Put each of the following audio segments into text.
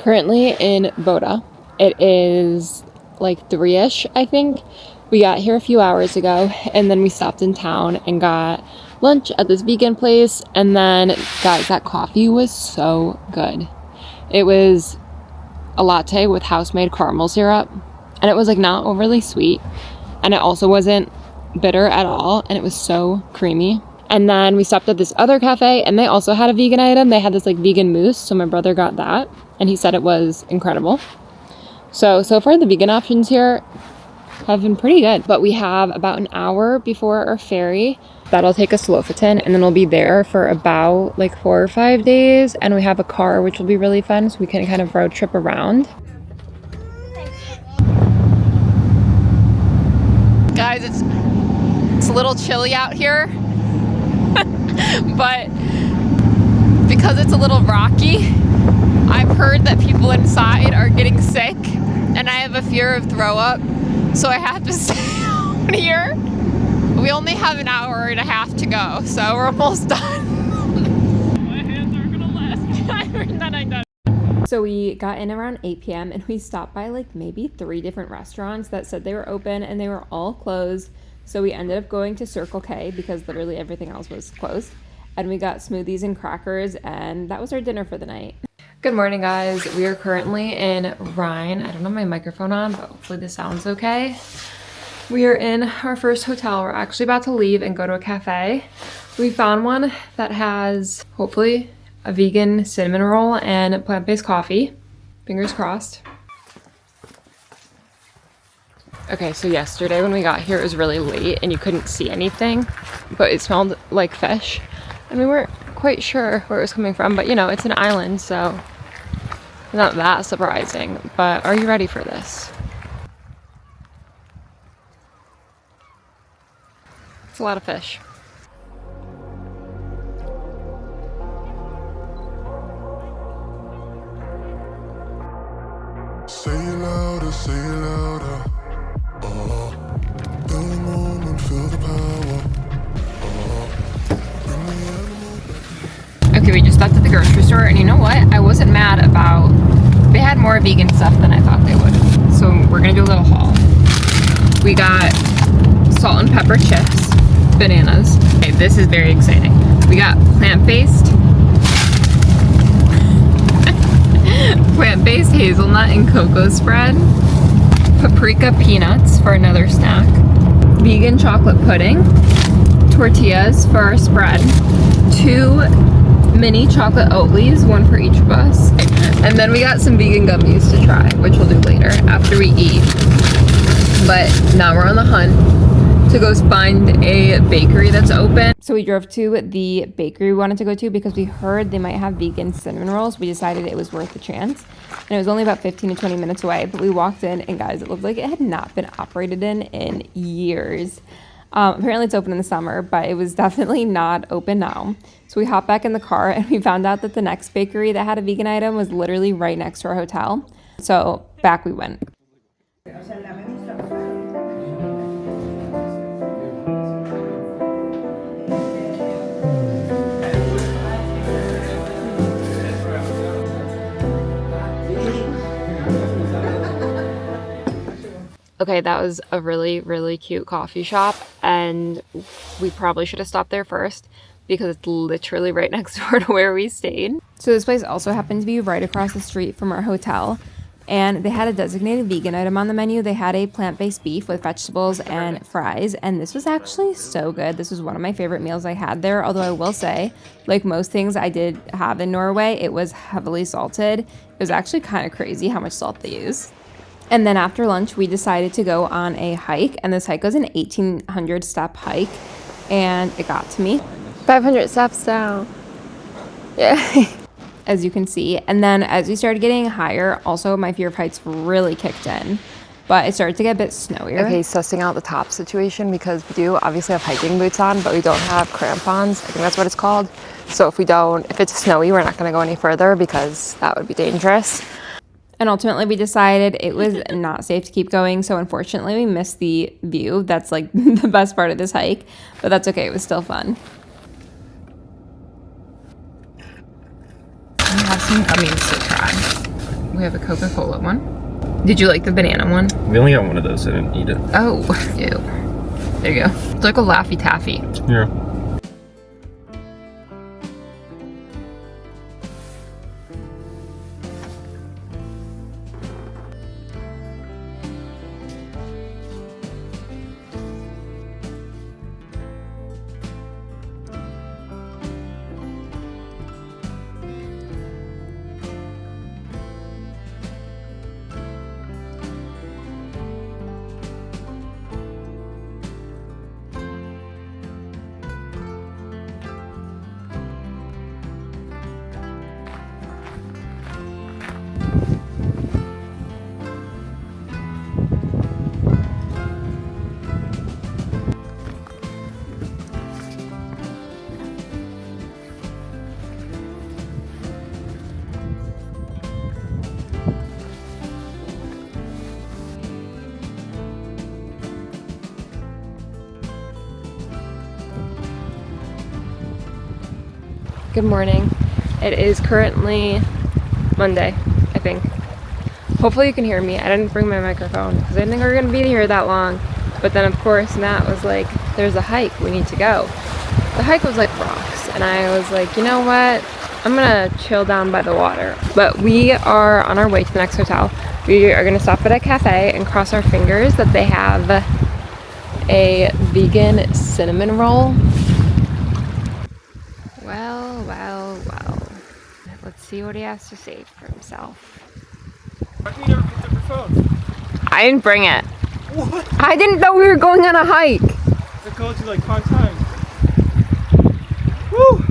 currently in Boda. It is like 3-ish, I think. We got here a few hours ago, and then we stopped in town and got lunch at this vegan place. And then, guys, that coffee was so good. It was a latte with house-made caramel syrup, and it was like not overly sweet, and it also wasn't bitter at all, and it was so creamy. And then we stopped at this other cafe, and they also had a vegan item. They had this like vegan mousse, so my brother got that, and he said it was incredible. So far the vegan options here have been pretty good, but we have about an hour before our ferry. That'll take us to Lofoten, and then we'll be there for about like 4 or 5 days, and we have a car, which will be really fun, so we can kind of road trip around. Guys, it's a little chilly out here, but because it's a little rocky, I've heard that people inside are getting sick, and I have a fear of throw up, so I have to stay out here. We only have an hour and a half to go, so we're almost done. My hands aren't gonna last. So we got in around 8 p.m. and we stopped by like maybe 3 different restaurants that said they were open, and they were all closed. So we ended up going to Circle K because literally everything else was closed. And we got smoothies and crackers, and that was our dinner for the night. Good morning, guys. We are currently in Rhine. I don't have my microphone on, but hopefully this sounds okay. We are in our first hotel. We're actually about to leave and go to a cafe. We found one that has, hopefully, a vegan cinnamon roll and plant-based coffee. Fingers crossed. Okay, so yesterday when we got here, it was really late and you couldn't see anything, but it smelled like fish. And we weren't quite sure where it was coming from, but you know, it's an island, so it's not that surprising. But are you ready for this? It's a lot of fish. Say it louder, say it louder. Feel the moment, feel the power. Bring the animal back. Okay, we just stopped at the grocery store, and you know what? I wasn't mad about... They had more vegan stuff than I thought they would. So we're gonna do a little haul. We got salt and pepper chips, bananas. Okay, this is very exciting. We got plant-based hazelnut and cocoa spread, paprika peanuts for another snack, vegan chocolate pudding, tortillas for our spread, 2 mini chocolate Oatleys, 1 for each of us, and then we got some vegan gummies to try, which we'll do later after we eat. But now we're on the hunt to go find a bakery that's open. So we drove to the bakery we wanted to go to because we heard they might have vegan cinnamon rolls. We decided it was worth the chance. And it was only about 15 to 20 minutes away, but we walked in, and guys, it looked like it had not been operated in years. Apparently it's open in the summer, but it was definitely not open now. So we hopped back in the car, and we found out that the next bakery that had a vegan item was literally right next to our hotel. So back we went. Okay, that was a really, really cute coffee shop, and we probably should have stopped there first because it's literally right next door to where we stayed. So this place also happened to be right across the street from our hotel, and they had a designated vegan item on the menu. They had a plant-based beef with vegetables and fries, and this was actually so good. This was one of my favorite meals I had there, although I will say, like most things I did have in Norway, it was heavily salted. It was actually kind of crazy how much salt they use. And then after lunch, we decided to go on a hike, and this hike was an 1,800 step hike, and it got to me. 500 steps down. Yeah. As you can see. And then as we started getting higher, also my fear of heights really kicked in, but it started to get a bit snowier. Okay, sussing out the top situation because we do obviously have hiking boots on, but we don't have crampons. I think that's what it's called. So if it's snowy, we're not going to go any further because that would be dangerous. And ultimately we decided it was not safe to keep going, so unfortunately we missed the view. That's like the best part of this hike, but that's okay, it was still fun. We have some gummies to try. We have a Coca-Cola one. Did you like the banana one? We only got one of those, I didn't eat it. Oh, ew. There you go. It's like a Laffy Taffy. Yeah. Good morning. It is currently Monday, I think. Hopefully you can hear me. I didn't bring my microphone because I didn't think we were going to be here that long. But then of course Matt was like, there's a hike, we need to go. The hike was like rocks and I was like, you know what? I'm going to chill down by the water. But we are on our way to the next hotel. We are going to stop at a cafe and cross our fingers that they have a vegan cinnamon roll. Well. Let's see what he has to say for himself. How come you never picked up your phone? I didn't bring it. What? I didn't know we were going on a hike. I called you like 5 times. Woo!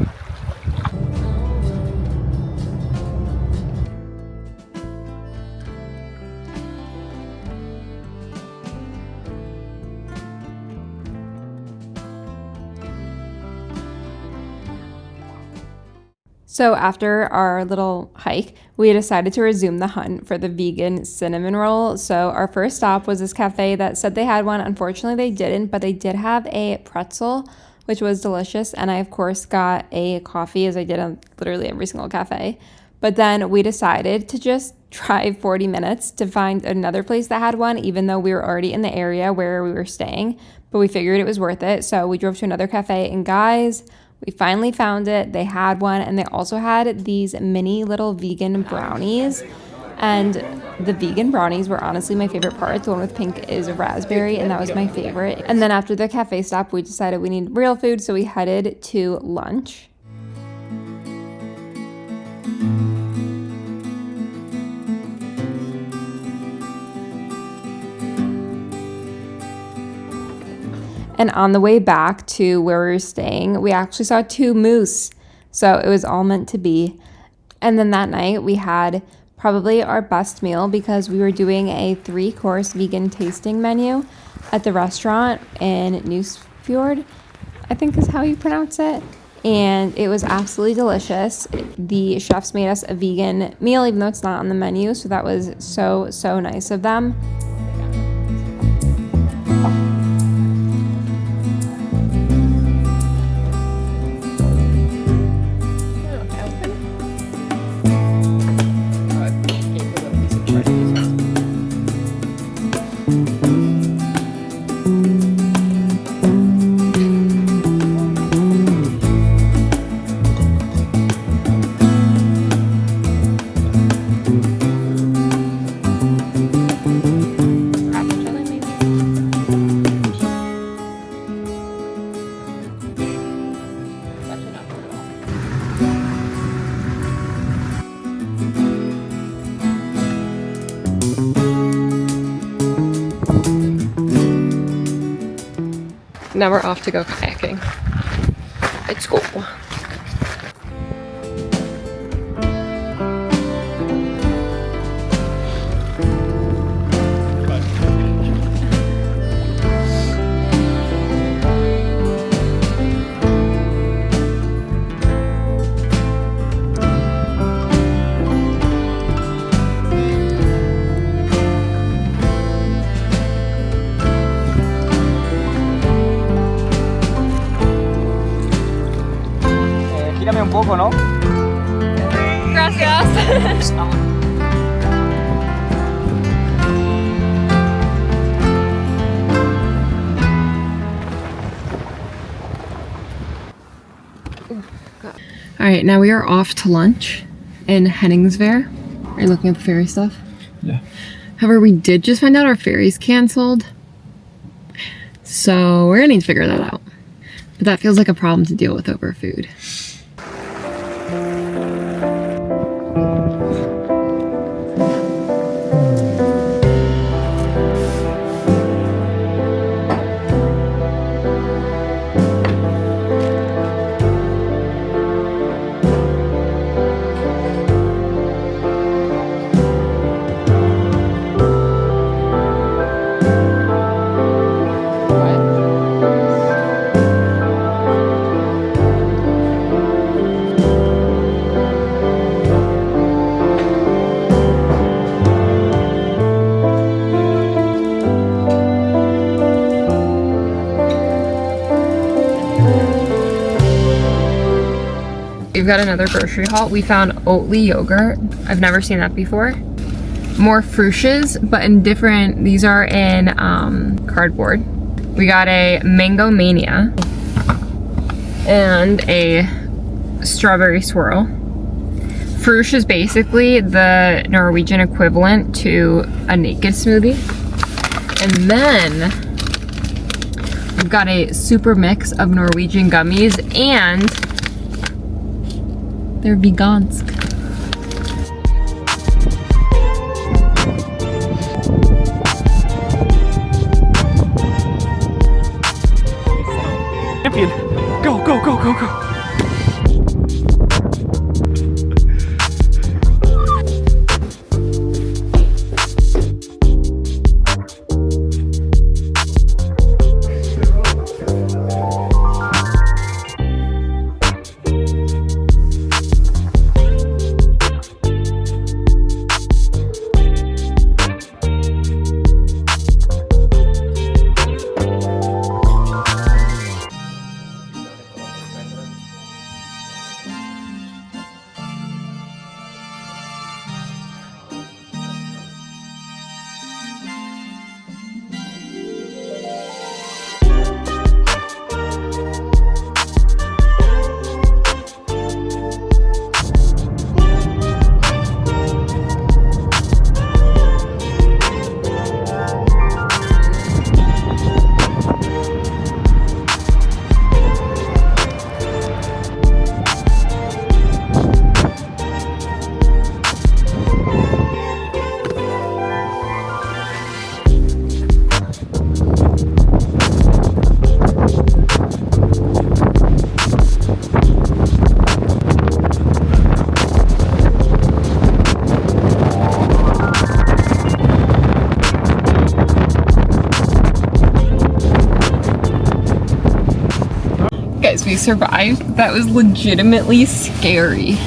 So after our little hike, we decided to resume the hunt for the vegan cinnamon roll. So our first stop was this cafe that said they had one. Unfortunately, they didn't, but they did have a pretzel, which was delicious. And I, of course, got a coffee, as I did on literally every single cafe. But then we decided to just drive 40 minutes to find another place that had one, even though we were already in the area where we were staying. But we figured it was worth it. So we drove to another cafe, and guys, we finally found it. They had one, and they also had these mini little vegan brownies. And the vegan brownies were honestly my favorite part. The one with pink is raspberry, and that was my favorite. And then after the cafe stop, we decided we needed real food, so we headed to lunch. And on the way back to where we were staying, we actually saw 2 moose. So it was all meant to be. And then that night we had probably our best meal because we were doing a 3-course vegan tasting menu at the restaurant in Newsfjord, I think is how you pronounce it. And it was absolutely delicious. The chefs made us a vegan meal, even though it's not on the menu. So that was so nice of them. Now we're off to go kayaking at school. Gírame un poco, ¿no? Gracias. All right, now we are off to lunch in Henningsvær. Are you looking at the ferry stuff? Yeah. However, we did just find out our ferry's canceled. So we're gonna need to figure that out. But that feels like a problem to deal with over food. We've got another grocery haul. We found Oatly yogurt. I've never seen that before. More Fruches, but in different, these are in cardboard. We got a Mango Mania and a strawberry swirl. Fruche is basically the Norwegian equivalent to a naked smoothie. And then we've got a super mix of Norwegian gummies, and they're vegansk. Champion! Go, go, go, go, go! Guys, we survived. That was legitimately scary.